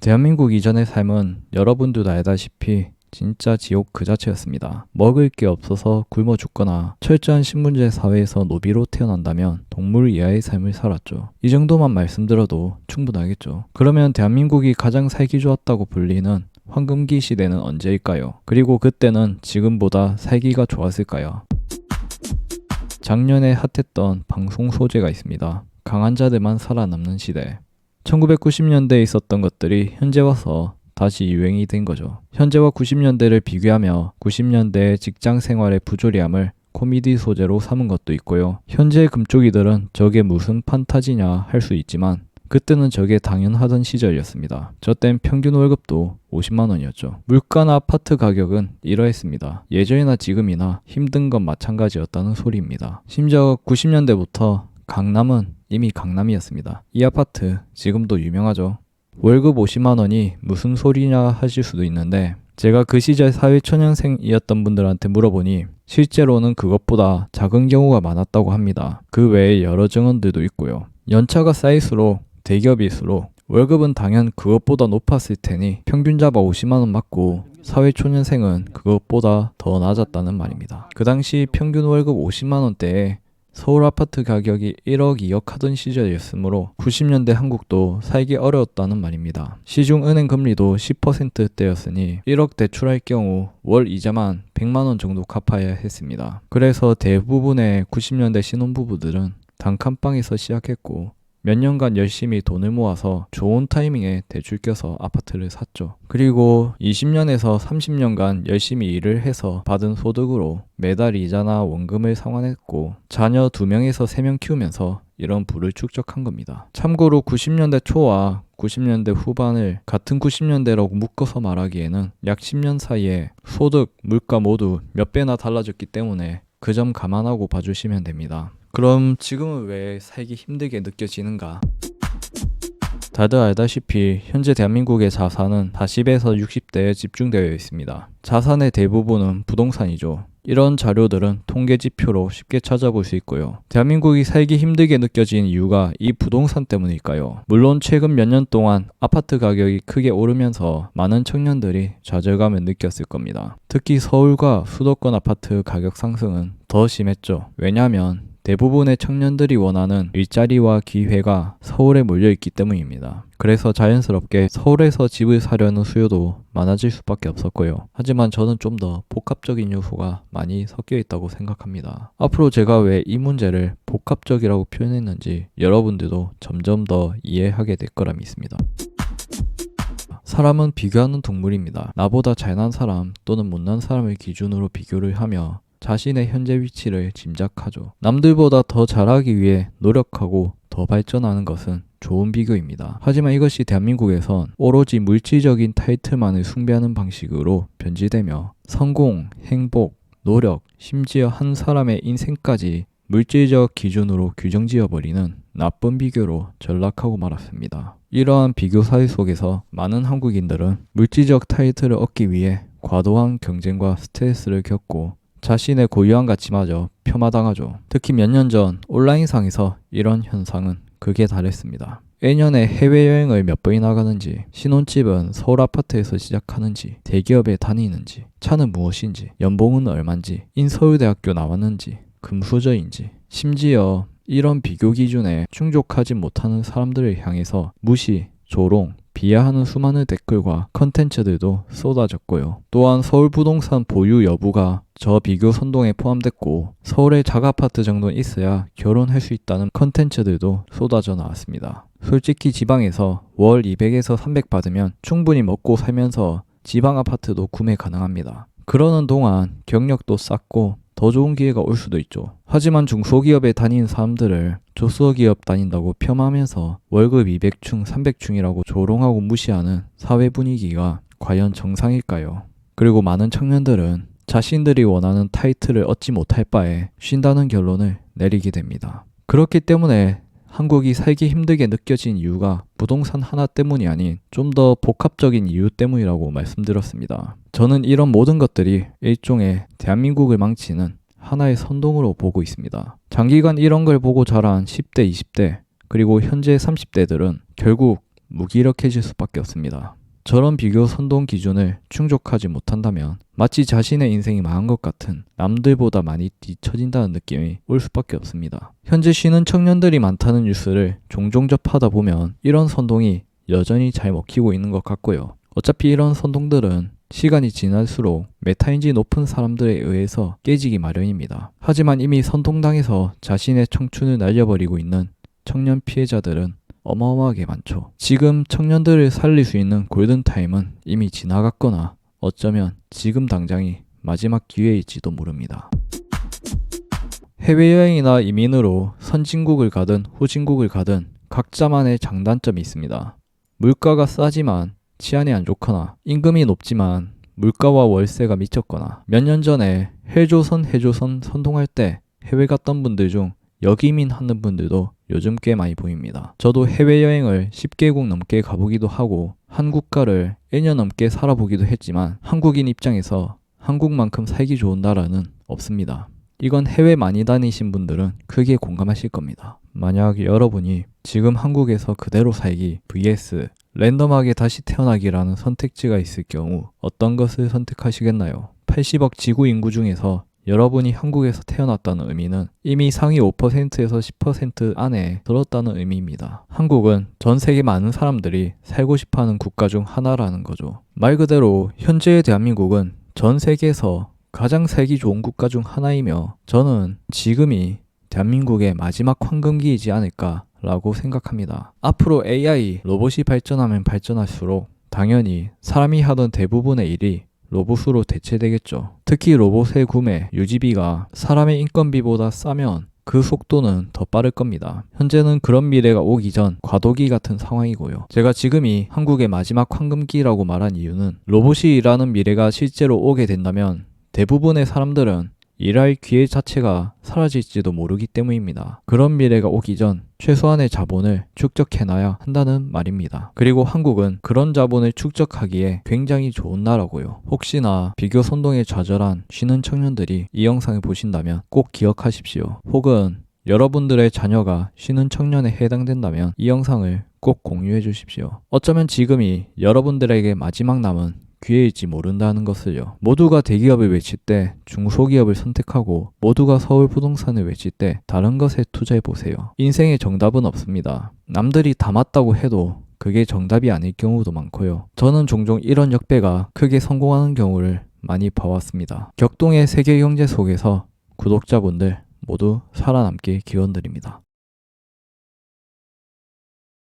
대한민국 이전의 삶은 여러분들도 알다시피 진짜 지옥 그 자체였습니다. 먹을 게 없어서 굶어 죽거나 철저한 신분제 사회에서 노비로 태어난다면 동물 이하의 삶을 살았죠. 이 정도만 말씀드려도 충분하겠죠. 그러면 대한민국이 가장 살기 좋았다고 불리는 황금기 시대는 언제일까요? 그리고 그때는 지금보다 살기가 좋았을까요? 작년에 핫했던 방송 소재가 있습니다. 강한 자들만 살아남는 시대. 1990년대에 있었던 것들이 현재 와서 다시 유행이 된 거죠. 현재와 90년대를 비교하며 90년대의 직장 생활의 부조리함을 코미디 소재로 삼은 것도 있고요. 현재의 금쪽이들은 저게 무슨 판타지냐 할 수 있지만 그때는 저게 당연하던 시절이었습니다. 저 땐 평균 월급도 50만 원이었죠. 물가나 아파트 가격은 이러했습니다. 예전이나 지금이나 힘든 건 마찬가지였다는 소리입니다. 심지어 90년대부터 강남은 이미 강남이었습니다. 이 아파트 지금도 유명하죠. 월급 50만 원이 무슨 소리냐 하실 수도 있는데 제가 그 시절 사회초년생이었던 분들한테 물어보니 실제로는 그것보다 작은 경우가 많았다고 합니다. 그 외에 여러 증언들도 있고요. 연차가 쌓일수록 대기업일수록 월급은 당연 그것보다 높았을 테니 평균 잡아 50만 원 맞고 사회초년생은 그것보다 더 낮았다는 말입니다. 그 당시 평균 월급 50만 원대에 서울 아파트 가격이 1억 2억 하던 시절이었으므로 90년대 한국도 살기 어려웠다는 말입니다. 시중 은행 금리도 10%대였으니 1억 대출할 경우 월 이자만 100만 원 정도 갚아야 했습니다. 그래서 대부분의 90년대 신혼부부들은 단칸방에서 시작했고 몇 년간 열심히 돈을 모아서 좋은 타이밍에 대출 껴서 아파트를 샀죠. 그리고 20년에서 30년간 열심히 일을 해서 받은 소득으로 매달 이자나 원금을 상환했고 자녀 2명에서 3명 키우면서 이런 부를 축적한 겁니다. 참고로 90년대 초와 90년대 후반을 같은 90년대라고 묶어서 말하기에는 약 10년 사이에 소득, 물가 모두 몇 배나 달라졌기 때문에 그 점 감안하고 봐주시면 됩니다. 그럼 지금은 왜 살기 힘들게 느껴지는가? 다들 알다시피 현재 대한민국의 자산은 40에서 60대에 집중되어 있습니다. 자산의 대부분은 부동산이죠. 이런 자료들은 통계 지표로 쉽게 찾아볼 수 있고요. 대한민국이 살기 힘들게 느껴진 이유가 이 부동산 때문일까요? 물론 최근 몇 년 동안 아파트 가격이 크게 오르면서 많은 청년들이 좌절감을 느꼈을 겁니다. 특히 서울과 수도권 아파트 가격 상승은 더 심했죠. 왜냐하면 대부분의 청년들이 원하는 일자리와 기회가 서울에 몰려있기 때문입니다. 그래서 자연스럽게 서울에서 집을 사려는 수요도 많아질 수밖에 없었고요. 하지만 저는 좀 더 복합적인 요소가 많이 섞여 있다고 생각합니다. 앞으로 제가 왜 이 문제를 복합적이라고 표현했는지 여러분들도 점점 더 이해하게 될 거라 믿습니다. 사람은 비교하는 동물입니다. 나보다 잘난 사람 또는 못난 사람을 기준으로 비교를 하며 자신의 현재 위치를 짐작하죠. 남들보다 더 잘하기 위해 노력하고 더 발전하는 것은 좋은 비교입니다. 하지만 이것이 대한민국에선 오로지 물질적인 타이틀만을 숭배하는 방식으로 변질되며 성공, 행복, 노력, 심지어 한 사람의 인생까지 물질적 기준으로 규정지어버리는 나쁜 비교로 전락하고 말았습니다. 이러한 비교 사회 속에서 많은 한국인들은 물질적 타이틀을 얻기 위해 과도한 경쟁과 스트레스를 겪고 자신의 고유한 가치마저 폄하당하죠. 특히 몇 년 전 온라인상에서 이런 현상은 극에 달했습니다. 1년에 해외여행을 몇 번이나 가는지, 신혼집은 서울 아파트에서 시작하는지, 대기업에 다니는지, 차는 무엇인지, 연봉은 얼만지, 인서울대학교 나왔는지, 금수저인지, 심지어 이런 비교 기준에 충족하지 못하는 사람들을 향해서 무시, 조롱, 비하하는 수많은 댓글과 컨텐츠들도 쏟아졌고요. 또한 서울 부동산 보유 여부가 저 비교 선동에 포함됐고 서울에 자가아파트 정도는 있어야 결혼할 수 있다는 컨텐츠들도 쏟아져 나왔습니다. 솔직히 지방에서 월 200에서 300 받으면 충분히 먹고 살면서 지방 아파트도 구매 가능합니다. 그러는 동안 경력도 쌓고 더 좋은 기회가 올 수도 있죠. 하지만 중소기업에 다니는 사람들을 조소기업 다닌다고 폄하하면서 월급 200충, 300충이라고 조롱하고 무시하는 사회 분위기가 과연 정상일까요? 그리고 많은 청년들은 자신들이 원하는 타이틀을 얻지 못할 바에 쉰다는 결론을 내리게 됩니다. 그렇기 때문에 한국이 살기 힘들게 느껴진 이유가 부동산 하나 때문이 아닌 좀 더 복합적인 이유 때문이라고 말씀드렸습니다. 저는 이런 모든 것들이 일종의 대한민국을 망치는 하나의 선동으로 보고 있습니다. 장기간 이런 걸 보고 자란 10대, 20대, 그리고 현재 30대들은 결국 무기력해질 수밖에 없습니다. 저런 비교 선동 기준을 충족하지 못한다면 마치 자신의 인생이 망한 것 같은, 남들보다 많이 뒤처진다는 느낌이 올 수밖에 없습니다. 현재 쉬는 청년들이 많다는 뉴스를 종종 접하다 보면 이런 선동이 여전히 잘 먹히고 있는 것 같고요. 어차피 이런 선동들은 시간이 지날수록 메타인지 높은 사람들에 의해서 깨지기 마련입니다. 하지만 이미 선동당해서 자신의 청춘을 날려버리고 있는 청년 피해자들은 어마어마하게 많죠. 지금 청년들을 살릴 수 있는 골든타임은 이미 지나갔거나 어쩌면 지금 당장이 마지막 기회일지도 모릅니다. 해외여행이나 이민으로 선진국을 가든 후진국을 가든 각자만의 장단점이 있습니다. 물가가 싸지만 치안이 안 좋거나, 임금이 높지만 물가와 월세가 미쳤거나, 몇 년 전에 해조선 선동할 때 해외 갔던 분들 중 역이민 하는 분들도 요즘 꽤 많이 보입니다. 저도 해외여행을 10개국 넘게 가보기도 하고 한국가를 1년 넘게 살아보기도 했지만 한국인 입장에서 한국만큼 살기 좋은 나라는 없습니다. 이건 해외 많이 다니신 분들은 크게 공감하실 겁니다. 만약 여러분이 지금 한국에서 그대로 살기 vs 랜덤하게 다시 태어나기라는 선택지가 있을 경우 어떤 것을 선택하시겠나요? 80억 지구 인구 중에서 여러분이 한국에서 태어났다는 의미는 이미 상위 5%에서 10% 안에 들었다는 의미입니다. 한국은 전 세계 많은 사람들이 살고 싶어하는 국가 중 하나라는 거죠. 말 그대로 현재의 대한민국은 전 세계에서 가장 살기 좋은 국가 중 하나이며 저는 지금이 대한민국의 마지막 황금기이지 않을까 라고 생각합니다. 앞으로 AI, 로봇이 발전하면 발전할수록 당연히 사람이 하던 대부분의 일이 로봇으로 대체되겠죠. 특히 로봇의 구매, 유지비가 사람의 인건비보다 싸면 그 속도는 더 빠를 겁니다. 현재는 그런 미래가 오기 전 과도기 같은 상황이고요. 제가 지금이 한국의 마지막 황금기라고 말한 이유는 로봇이 일하는 미래가 실제로 오게 된다면 대부분의 사람들은 일할 기회 자체가 사라질지도 모르기 때문입니다. 그런 미래가 오기 전 최소한의 자본을 축적해놔야 한다는 말입니다. 그리고 한국은 그런 자본을 축적하기에 굉장히 좋은 나라고요. 혹시나 비교 선동에 좌절한 쉬는 청년들이 이 영상을 보신다면 꼭 기억하십시오. 혹은 여러분들의 자녀가 쉬는 청년에 해당된다면 이 영상을 꼭 공유해 주십시오. 어쩌면 지금이 여러분들에게 마지막 남은 기회일지 모른다는 것을요. 모두가 대기업을 외칠 때 중소기업을 선택하고 모두가 서울 부동산을 외칠 때 다른 것에 투자해보세요. 인생에 정답은 없습니다. 남들이 다 맞다고 해도 그게 정답이 아닐 경우도 많고요. 저는 종종 이런 역배가 크게 성공하는 경우를 많이 봐왔습니다. 격동의 세계 경제 속에서 구독자분들 모두 살아남길 기원드립니다.